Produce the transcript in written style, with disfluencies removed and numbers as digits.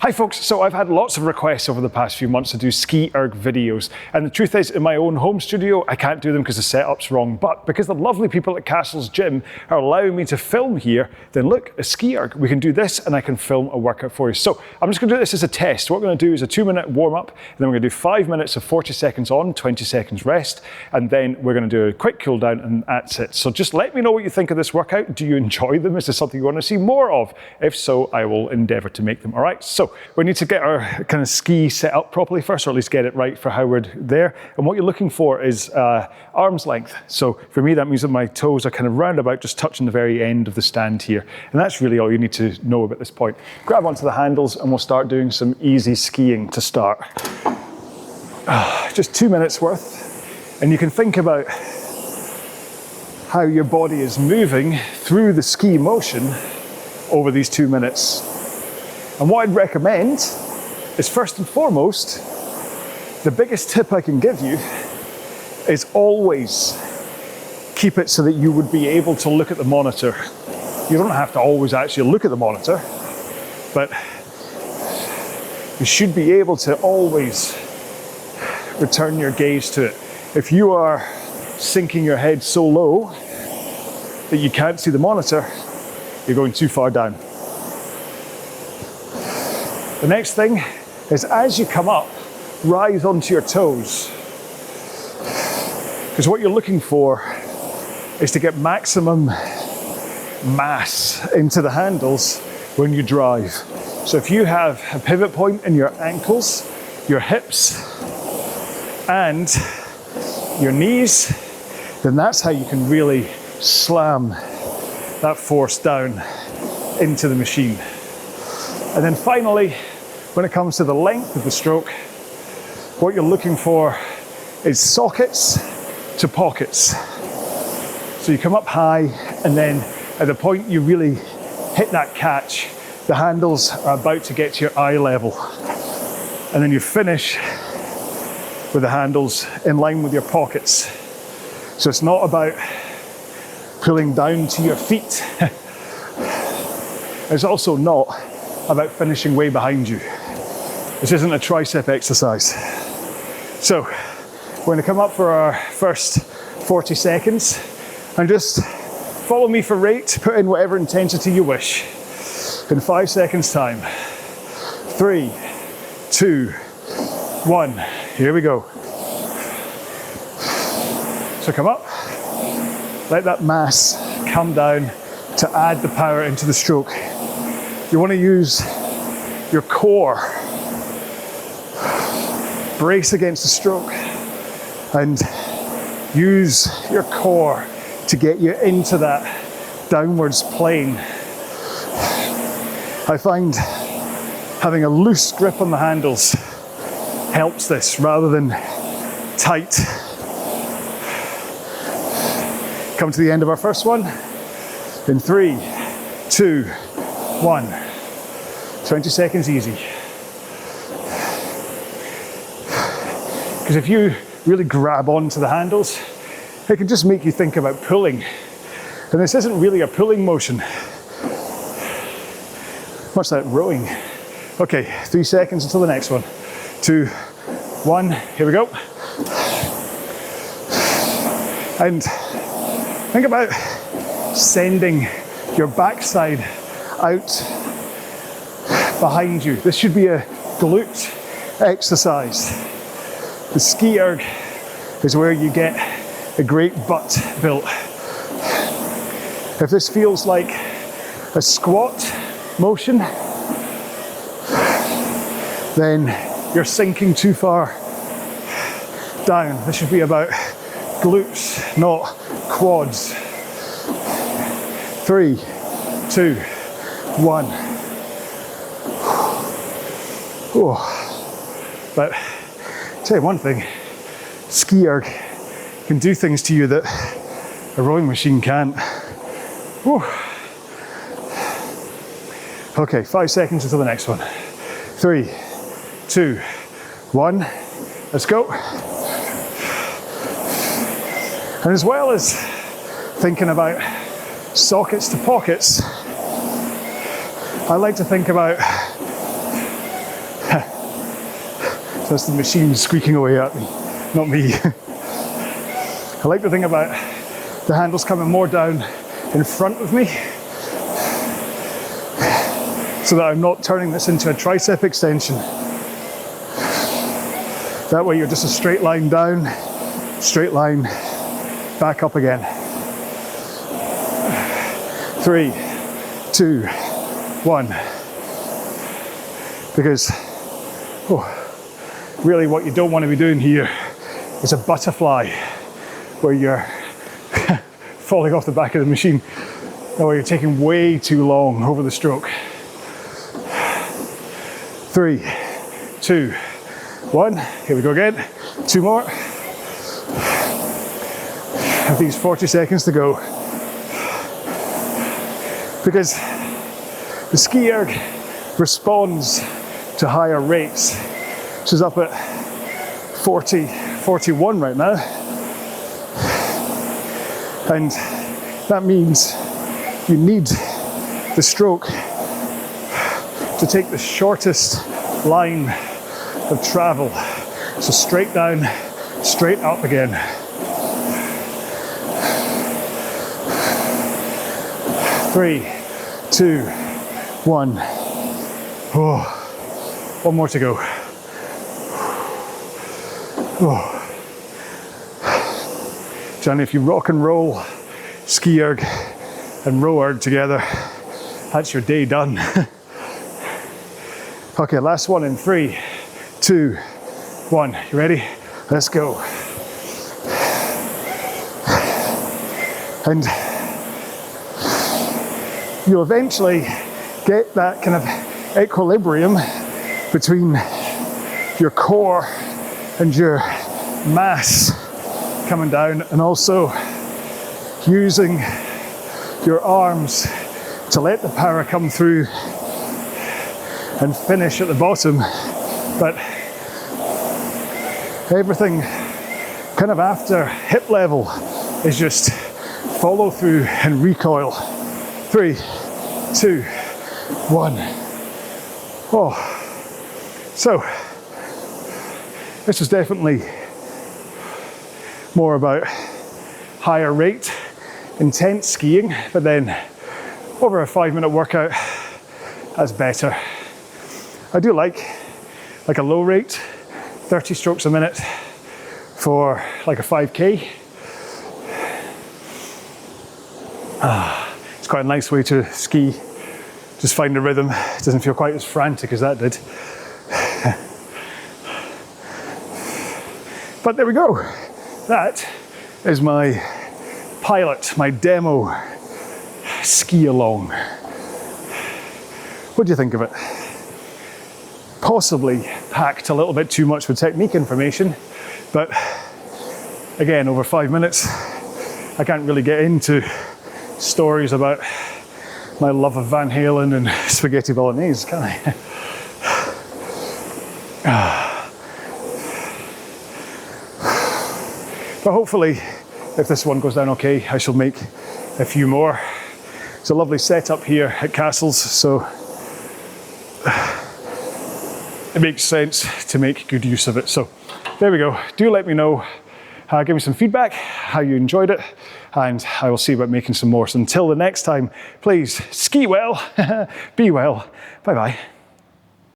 Hi folks, so I've had lots of requests over the past few months to do SkiErg videos, and the truth is, in my own home studio I can't do them because the setup's wrong, but because the lovely people at Castle's Gym are allowing me to film here, then look, a SkiErg, we can do this and I can film a workout for you. So I'm just going to do this as a test. What we're going to do is a 2-minute warm-up, and then we're going to do 5 minutes of 40 seconds on, 20 seconds rest, and then we're going to do a quick cool down, and that's it. So just let me know what you think of this workout. Do you enjoy them? Is this something you want to see more of? If so, I will endeavour to make them. All right, so we need to get our kind of ski set up properly first, or at least get it right for how we're there. And what you're looking for is arm's length. So for me, that means that my toes are kind of round about, just touching the very end of the stand here. And that's really all you need to know about this point. Grab onto the handles and we'll start doing some easy skiing to start. Just 2 minutes worth. And you can think about how your body is moving through the ski motion over these 2 minutes. And what I'd recommend is, first and foremost, the biggest tip I can give you is always keep it so that you would be able to look at the monitor. You don't have to always actually look at the monitor, but you should be able to always return your gaze to it. If you are sinking your head so low that you can't see the monitor, you're going too far down. The next thing is, as you come up, rise onto your toes. Because what you're looking for is to get maximum mass into the handles when you drive. So if you have a pivot point in your ankles, your hips, and your knees, then that's how you can really slam that force down into the machine. And then finally, when it comes to the length of the stroke, what you're looking for is sockets to pockets. So you come up high, and then at the point you really hit that catch, the handles are about to get to your eye level. And then you finish with the handles in line with your pockets. So it's not about pulling down to your feet. It's also not about finishing way behind you. This isn't a tricep exercise. So we're going to come up for our first 40 seconds, and just follow me for rate. Put in whatever intensity you wish. In 5 seconds time. 3, 2, 1. Here we go. So come up. Let that mass come down to add the power into the stroke. You want to use your core. Brace against the stroke and use your core to get you into that downwards plane. I find having a loose grip on the handles helps this rather than tight. Come to the end of our first one in 3, 2, 1. 20 seconds easy. Because if you really grab onto the handles, it can just make you think about pulling. And this isn't really a pulling motion. Much like rowing. Okay, 3 seconds until the next one. 2, 1, here we go. And think about sending your backside out behind you. This should be a glute exercise. The SkiErg is where you get a great butt built. If this feels like a squat motion, then you're sinking too far down. This should be about glutes, not quads. 3, 2, 1. But I'll tell you one thing, SkiErg can do things to you that a rowing machine can't. Whew. Okay, 5 seconds until the next one. 3, 2, 1, let's go. And as well as thinking about sockets to pockets, I like to think about That's the machine squeaking away at me, not me. I like the thing about the handles coming more down in front of me, so that I'm not turning this into a tricep extension. That way you're just a straight line down, straight line back up again. 3, 2, 1. Because really what you don't want to be doing here is a butterfly where you're falling off the back of the machine, or you're taking way too long over the stroke. 3, 2, 1. Here we go again. 2 more. Have these 40 seconds to go. Because the SkiErg responds to higher rates. She's up at 40, 41 right now. And that means you need the stroke to take the shortest line of travel. So straight down, straight up again. 3, 2, 1. Oh, one more to go. Oh. Johnny, if you rock and roll SkiErg and RowAlong together, that's your day done. Okay, last one in 3, 2, 1. You ready? Let's go. And you'll eventually get that kind of equilibrium between your core and your mass coming down, and also using your arms to let the power come through and finish at the bottom. But everything kind of after hip level is just follow through and recoil. 3, 2, 1. Oh, so this was definitely more about higher rate, intense skiing, but then over a 5-minute workout, that's better. I do like a low rate, 30 strokes a minute for like a 5K. It's quite a nice way to ski, just find a rhythm. It doesn't feel quite as frantic as that did. But there we go. That is my pilot, my demo SkiErg. What do you think of it? Possibly packed a little bit too much with technique information, but again, over 5 minutes, I can't really get into stories about my love of Van Halen and spaghetti bolognese, can I? But hopefully, if this one goes down okay, I shall make a few more. It's a lovely setup here at Castles, so it makes sense to make good use of it. So there we go. Do let me know, give me some feedback, how you enjoyed it, and I will see about making some more. So until the next time, please ski well, be well, bye bye.